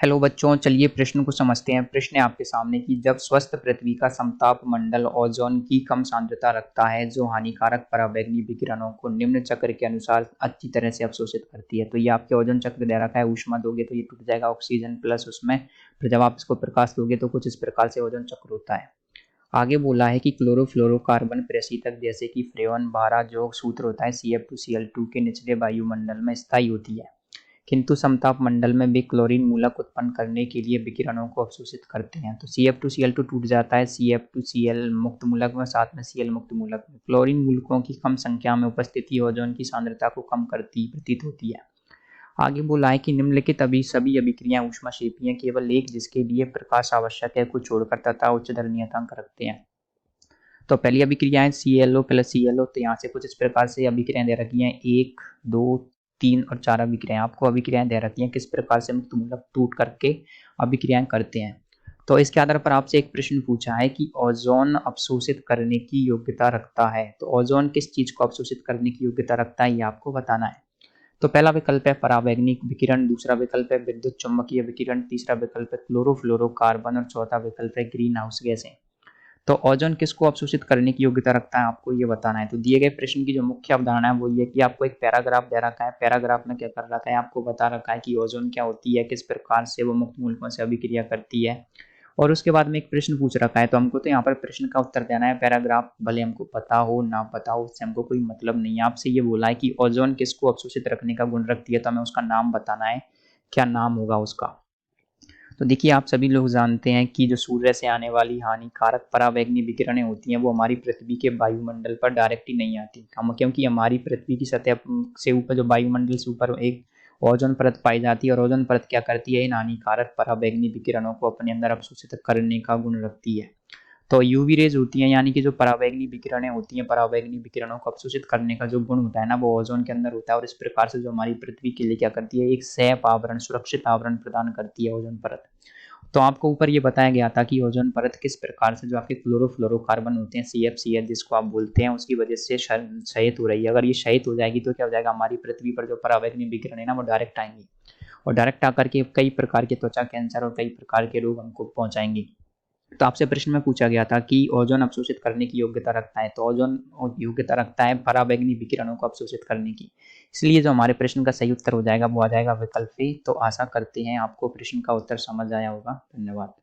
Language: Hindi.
हेलो बच्चों, चलिए प्रश्न को समझते हैं। प्रश्न है आपके सामने कि जब स्वस्थ पृथ्वी का समताप मंडल ओजोन की कम सांद्रता रखता है जो हानिकारक पराबैंगनी विकिरणों को निम्न चक्र के अनुसार अच्छी तरह से अवशोषित करती है। तो ये आपके ओजोन चक्र दे रखा है। ऊष्मा दोगे तो ये टूट जाएगा, ऑक्सीजन प्लस उसमें। फिर जब आप इसको प्रकाश दोगे तो कुछ इस प्रकार से ओजोन चक्र होता है। आगे बोला है कि क्लोरोफ्लोरोकार्बन प्रशीतक जैसे कि फ्रेओन, बारह जो सूत्र होता है CF2Cl2 के निचले वायुमंडल में स्थायी होती है, किंतु समताप मंडल में वे क्लोरीन मूलक उत्पन्न करने के लिए विकिरणों को अवशोषित करते हैं। तो CF2Cl2 टूट जाता है CF2Cl मुक्त मूलक में, साथ में Cl मुक्त मूलक में। क्लोरीन मूलकों की कम संख्या में उपस्थिति ओजोन की सांद्रता को कम करती प्रतीत होती है। आगे बोला है कि निम्नलिखित सभी अभिक्रियाएं ऊष्माक्षेपी हैं, केवल एक जिसके लिए प्रकाश आवश्यक है को छोड़कर तथा उच्च दर नियतांक रखते हैं। तो पहली अभिक्रिया है ClO प्लस ClO। तो यहाँ से कुछ इस प्रकार से अभिक्रियाएं दे रखी हैं, 1, 2, 3 और 4 अभिक्रियाएं आपको अभिक्रियाएं दे रखी हैं किस प्रकार से मुक्त मूलक टूट करके अभिक्रियाएं करते हैं। तो इसके आधार पर आपसे एक प्रश्न पूछा है कि ओजोन अवशोषित करने की योग्यता रखता है। तो ओजोन किस चीज को अवशोषित करने की योग्यता रखता है ये आपको बताना है। तो पहला विकल्प है परावैंगनिक विकिरण, दूसरा विकल्प है विद्युत चुम्बकीय विकिरण, तीसरा विकल्प है क्लोरोफ्लोरोकार्बन और चौथा विकल्प है ग्रीन हाउस गैसें। तो ओजोन किसको अवशोषित करने की योग्यता रखता है आपको ये बताना है। तो दिए गए प्रश्न की जो मुख्य अवधारणा है वो ये कि आपको एक पैराग्राफ दे रखा है। पैराग्राफ में क्या कर रखा है, आपको बता रखा है कि ओजोन क्या होती है, किस प्रकार से वो मुक्त मूलकों से अभिक्रिया करती है, और उसके बाद में एक प्रश्न पूछ रखा है। तो हमको तो यहाँ पर प्रश्न का उत्तर देना है। पैराग्राफ भले हमको पता हो ना पता हो, उससे हमको कोई मतलब नहीं है। आपसे ये बोला है कि ओजोन किसको अवशोषित रखने का गुण रखती है, तो हमें उसका नाम बताना है। क्या नाम होगा उसका? तो देखिए, आप सभी लोग जानते हैं कि जो सूर्य से आने वाली हानिकारक परावैंगनी विकिरणें होती हैं वो हमारी पृथ्वी के वायुमंडल पर डायरेक्ट ही नहीं आती, क्योंकि हमारी पृथ्वी की सतह से ऊपर जो वायुमंडल से ऊपर एक ओजोन परत पाई जाती है, और ओजोन परत क्या करती है, इन हानिकारक परावैंगनी विकिरणों को अपने अंदर अवशोषित करने का गुण रखती है। तो यूवी रेज होती हैं, यानी कि जो परावैंगनी विकिरणें होती हैं, परावैंगनी विकिरणों को अवशोषित करने का जो गुण होता है ना, वो ओजोन के अंदर होता है। और इस प्रकार से जो हमारी पृथ्वी के लिए क्या करती है, एक सैफ आवरण, सुरक्षित आवरण प्रदान करती है ओजोन परत। तो आपको ऊपर ये बताया गया था कि ओजोन परत किस प्रकार से जो आपके क्लोरोफ्लोरोकार्बन होते हैं CFCl जिसको आप बोलते हैं, उसकी वजह से क्षयित हो रही है। अगर ये क्षयित हो जाएगी तो क्या हो जाएगा, हमारी पृथ्वी पर जो परावैंगनी विकिरण है ना वो डायरेक्ट आएंगी, और डायरेक्ट आकर के कई प्रकार के त्वचा कैंसर और कई प्रकार के रोग हमको पहुंचाएंगे। तो आपसे प्रश्न में पूछा गया था कि ओजोन अवशोषित करने की योग्यता रखता है। तो ओजोन योग्यता रखता है पराबैंगनी विकिरणों को अवशोषित करने की। इसलिए जो हमारे प्रश्न का सही उत्तर हो जाएगा वो आ जाएगा विकल्प ए। तो आशा करते हैं आपको प्रश्न का उत्तर समझ आया होगा। धन्यवाद।